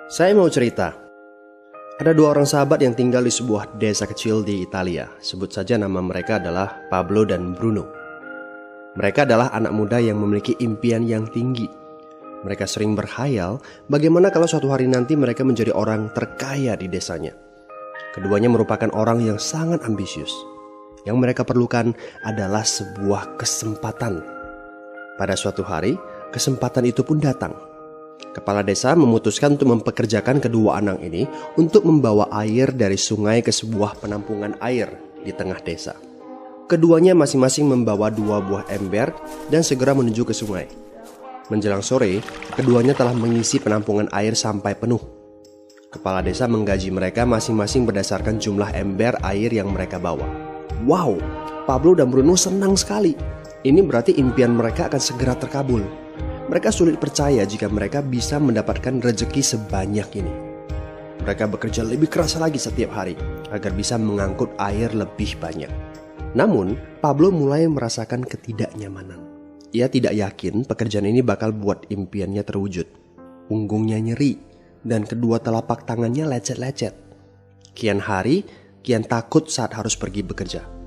Saya mau cerita. Ada dua orang sahabat yang tinggal di sebuah desa kecil di Italia. Sebut saja nama mereka adalah Pablo dan Bruno. Mereka adalah anak muda yang memiliki impian yang tinggi. Mereka sering berkhayal bagaimana kalau suatu hari nanti mereka menjadi orang terkaya di desanya. Keduanya merupakan orang yang sangat ambisius. Yang mereka perlukan adalah sebuah kesempatan. Pada suatu hari, kesempatan itu pun datang. Kepala desa memutuskan untuk mempekerjakan kedua anak ini untuk membawa air dari sungai ke sebuah penampungan air di tengah desa. Keduanya masing-masing membawa 2 buah ember dan segera menuju ke sungai. Menjelang sore, keduanya telah mengisi penampungan air sampai penuh. Kepala desa menggaji mereka masing-masing berdasarkan jumlah ember air yang mereka bawa. Wow, Pablo dan Bruno senang sekali. Ini berarti impian mereka akan segera terkabul. Mereka sulit percaya jika mereka bisa mendapatkan rezeki sebanyak ini. Mereka bekerja lebih keras lagi setiap hari agar bisa mengangkut air lebih banyak. Namun, Pablo mulai merasakan ketidaknyamanan. Ia tidak yakin pekerjaan ini bakal buat impiannya terwujud. Punggungnya nyeri dan kedua telapak tangannya lecet-lecet. Kian hari, kian takut saat harus pergi bekerja.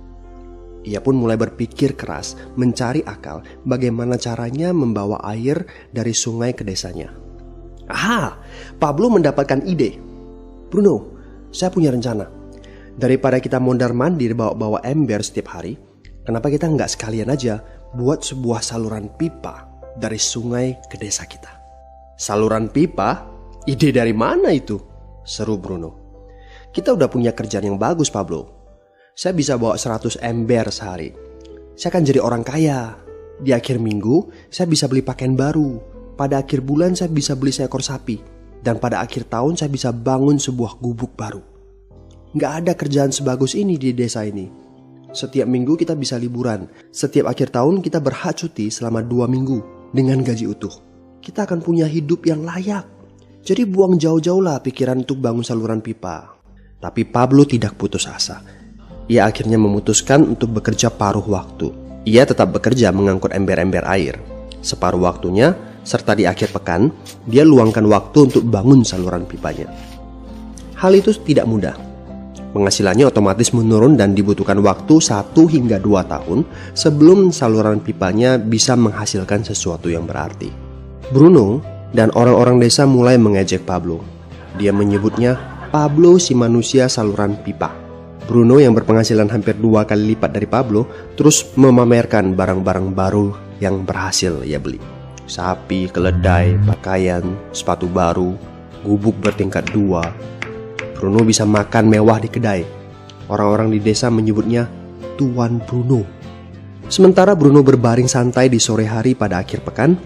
Ia pun mulai berpikir keras mencari akal bagaimana caranya membawa air dari sungai ke desanya. Aha, Pablo mendapatkan ide. Bruno, saya punya rencana. Daripada kita mondar-mandir bawa-bawa ember setiap hari, kenapa kita nggak sekalian aja buat sebuah saluran pipa dari sungai ke desa kita? Saluran pipa? Ide dari mana itu? Seru Bruno. Kita udah punya kerjaan yang bagus, Pablo. Saya bisa bawa 100 ember sehari. Saya akan jadi orang kaya. Di akhir minggu, saya bisa beli pakaian baru. Pada akhir bulan, saya bisa beli seekor sapi. Dan pada akhir tahun, saya bisa bangun sebuah gubuk baru. Nggak ada kerjaan sebagus ini di desa ini. Setiap minggu kita bisa liburan. Setiap akhir tahun, kita berhak cuti selama 2 minggu dengan gaji utuh. Kita akan punya hidup yang layak. Jadi buang jauh-jauhlah pikiran untuk bangun saluran pipa. Tapi Pablo tidak putus asa. Ia akhirnya memutuskan untuk bekerja paruh waktu. Ia tetap bekerja mengangkut ember-ember air. Separuh waktunya, serta di akhir pekan, dia luangkan waktu untuk bangun saluran pipanya. Hal itu tidak mudah. Penghasilannya otomatis menurun dan dibutuhkan waktu 1 hingga 2 tahun sebelum saluran pipanya bisa menghasilkan sesuatu yang berarti. Bruno dan orang-orang desa mulai mengejek Pablo. Dia menyebutnya Pablo si manusia saluran pipa. Bruno yang berpenghasilan hampir 2 kali lipat dari Pablo terus memamerkan barang-barang baru yang berhasil ia beli. Sapi, keledai, pakaian, sepatu baru, gubuk bertingkat 2. Bruno bisa makan mewah di kedai. Orang-orang di desa menyebutnya Tuan Bruno. Sementara Bruno berbaring santai di sore hari pada akhir pekan,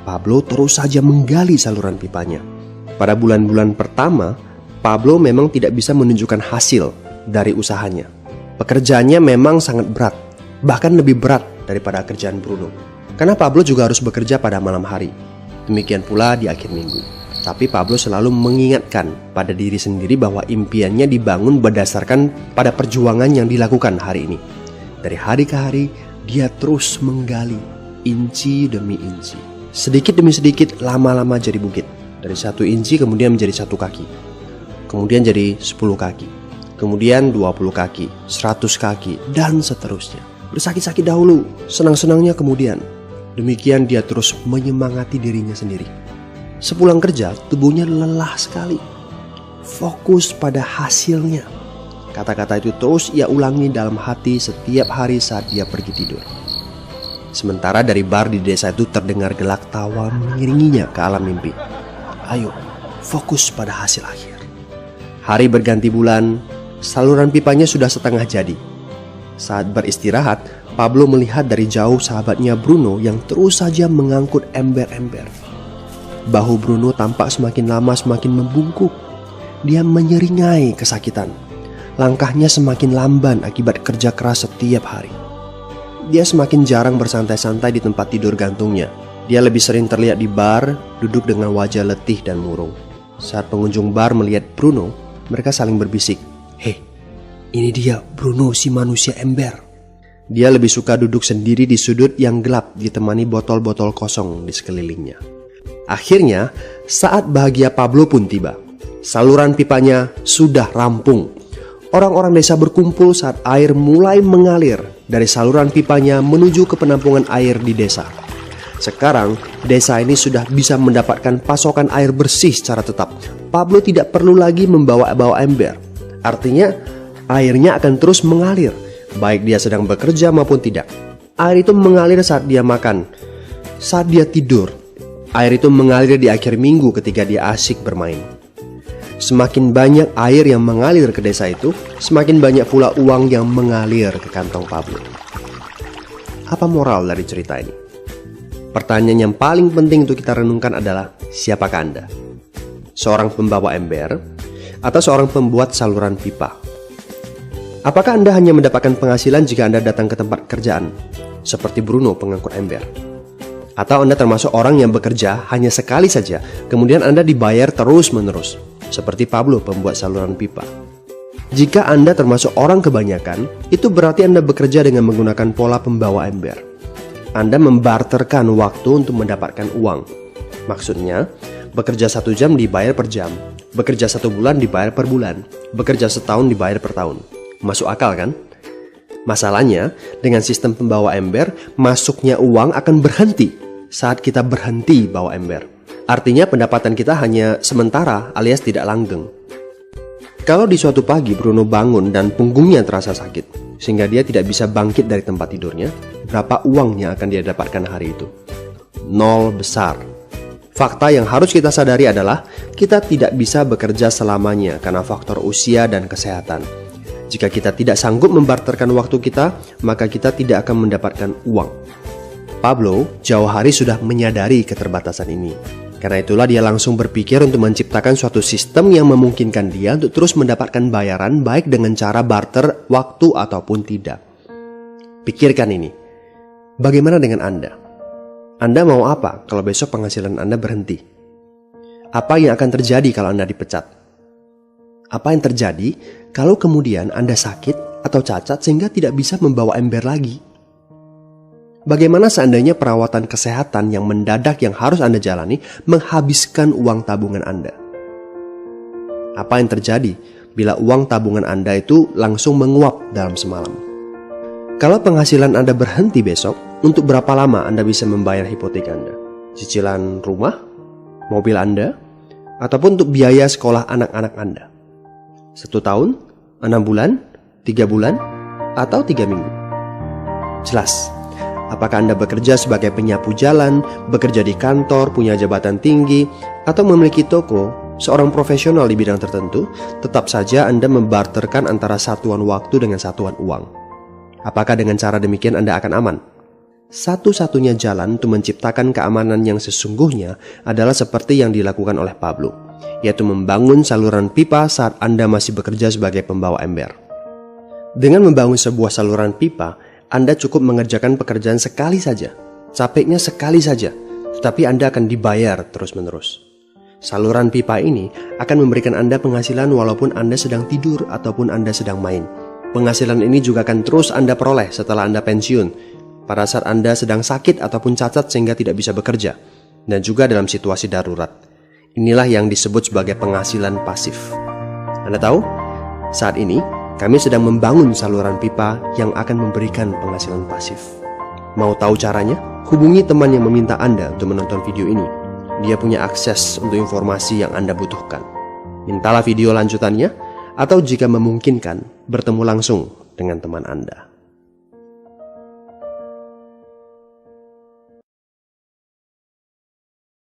Pablo terus saja menggali saluran pipanya. Pada bulan-bulan pertama, Pablo memang tidak bisa menunjukkan hasil dari usahanya. Pekerjaannya memang sangat berat, bahkan lebih berat daripada kerjaan Bruno. Karena Pablo juga harus bekerja pada malam hari. Demikian pula di akhir minggu. Tapi Pablo selalu mengingatkan pada diri sendiri bahwa impiannya dibangun berdasarkan pada perjuangan yang dilakukan hari ini. Dari hari ke hari, dia terus menggali, inci demi inci. Sedikit demi sedikit, lama-lama jadi bukit. Dari 1 inci kemudian menjadi 1 kaki. Kemudian jadi 10 kaki. Kemudian 20 kaki, 100 kaki, dan seterusnya. Bersakit-sakit dahulu, senang-senangnya kemudian. Demikian dia terus menyemangati dirinya sendiri. Sepulang kerja, tubuhnya lelah sekali. Fokus pada hasilnya. Kata-kata itu terus ia ulangi dalam hati setiap hari saat dia pergi tidur. Sementara dari bar di desa itu terdengar gelak tawa mengiringinya ke alam mimpi. Ayo, fokus pada hasil akhir. Hari berganti bulan, saluran pipanya sudah setengah jadi. Saat beristirahat, Pablo melihat dari jauh sahabatnya Bruno yang terus saja mengangkut ember-ember. Bahu Bruno tampak semakin lama semakin membungkuk. Dia menyeringai kesakitan. Langkahnya semakin lamban akibat kerja keras setiap hari. Dia semakin jarang bersantai-santai di tempat tidur gantungnya. Dia lebih sering terlihat di bar, duduk dengan wajah letih dan murung. Saat pengunjung bar melihat Bruno, mereka saling berbisik. Hei, ini dia Bruno si manusia ember. Dia lebih suka duduk sendiri di sudut yang gelap ditemani botol-botol kosong di sekelilingnya. Akhirnya, saat bahagia Pablo pun tiba. Saluran pipanya sudah rampung. Orang-orang desa berkumpul saat air mulai mengalir dari saluran pipanya menuju ke penampungan air di desa. Sekarang, desa ini sudah bisa mendapatkan pasokan air bersih secara tetap. Pablo tidak perlu lagi membawa ember. Artinya, airnya akan terus mengalir, baik dia sedang bekerja maupun tidak. Air itu mengalir saat dia makan, saat dia tidur. Air itu mengalir di akhir minggu ketika dia asyik bermain. Semakin banyak air yang mengalir ke desa itu, semakin banyak pula uang yang mengalir ke kantong Pablo. Apa moral dari cerita ini? Pertanyaan yang paling penting untuk kita renungkan adalah, siapakah Anda? Seorang pembawa ember atau seorang pembuat saluran pipa? Apakah Anda hanya mendapatkan penghasilan jika Anda datang ke tempat kerjaan, seperti Bruno pengangkut ember? Atau Anda termasuk orang yang bekerja hanya sekali saja, kemudian Anda dibayar terus-menerus, seperti Pablo pembuat saluran pipa? Jika Anda termasuk orang kebanyakan, itu berarti Anda bekerja dengan menggunakan pola pembawa ember. Anda membarterkan waktu untuk mendapatkan uang. Maksudnya, bekerja 1 jam dibayar per jam, bekerja 1 bulan dibayar per bulan, bekerja setahun dibayar per tahun. Masuk akal kan? Masalahnya, dengan sistem pembawa ember, masuknya uang akan berhenti saat kita berhenti bawa ember. Artinya pendapatan kita hanya sementara alias tidak langgeng. Kalau di suatu pagi Bruno bangun dan punggungnya terasa sakit, sehingga dia tidak bisa bangkit dari tempat tidurnya, berapa uang yang akan dia dapatkan hari itu? 0 besar. Fakta yang harus kita sadari adalah kita tidak bisa bekerja selamanya karena faktor usia dan kesehatan. Jika kita tidak sanggup membarterkan waktu kita, maka kita tidak akan mendapatkan uang. Pablo jauh hari sudah menyadari keterbatasan ini. Karena itulah dia langsung berpikir untuk menciptakan suatu sistem yang memungkinkan dia untuk terus mendapatkan bayaran baik dengan cara barter waktu ataupun tidak. Pikirkan ini. Bagaimana dengan Anda? Anda mau apa kalau besok penghasilan Anda berhenti? Apa yang akan terjadi kalau Anda dipecat? Apa yang terjadi kalau kemudian Anda sakit atau cacat sehingga tidak bisa membawa ember lagi? Bagaimana seandainya perawatan kesehatan yang mendadak yang harus Anda jalani menghabiskan uang tabungan Anda? Apa yang terjadi bila uang tabungan Anda itu langsung menguap dalam semalam? Kalau penghasilan Anda berhenti besok, untuk berapa lama Anda bisa membayar hipotek Anda? Cicilan rumah, mobil Anda, ataupun untuk biaya sekolah anak-anak Anda? 1 tahun, 6 bulan, 3 bulan, atau 3 minggu? Jelas. Apakah Anda bekerja sebagai penyapu jalan, bekerja di kantor, punya jabatan tinggi, atau memiliki toko, seorang profesional di bidang tertentu, tetap saja Anda membarterkan antara satuan waktu dengan satuan uang. Apakah dengan cara demikian Anda akan aman? Satu-satunya jalan untuk menciptakan keamanan yang sesungguhnya adalah seperti yang dilakukan oleh Pablo, yaitu membangun saluran pipa saat Anda masih bekerja sebagai pembawa ember. Dengan membangun sebuah saluran pipa, Anda cukup mengerjakan pekerjaan sekali saja, capeknya sekali saja, tetapi Anda akan dibayar terus-menerus. Saluran pipa ini akan memberikan Anda penghasilan walaupun Anda sedang tidur ataupun Anda sedang main. Penghasilan ini juga akan terus Anda peroleh setelah Anda pensiun, pada saat Anda sedang sakit ataupun cacat sehingga tidak bisa bekerja, dan juga dalam situasi darurat. Inilah yang disebut sebagai penghasilan pasif. Anda tahu, saat ini kami sedang membangun saluran pipa yang akan memberikan penghasilan pasif. Mau tahu caranya? Hubungi teman yang meminta Anda untuk menonton video ini. Dia punya akses untuk informasi yang Anda butuhkan. Mintalah video lanjutannya, atau jika memungkinkan, bertemu langsung dengan teman Anda.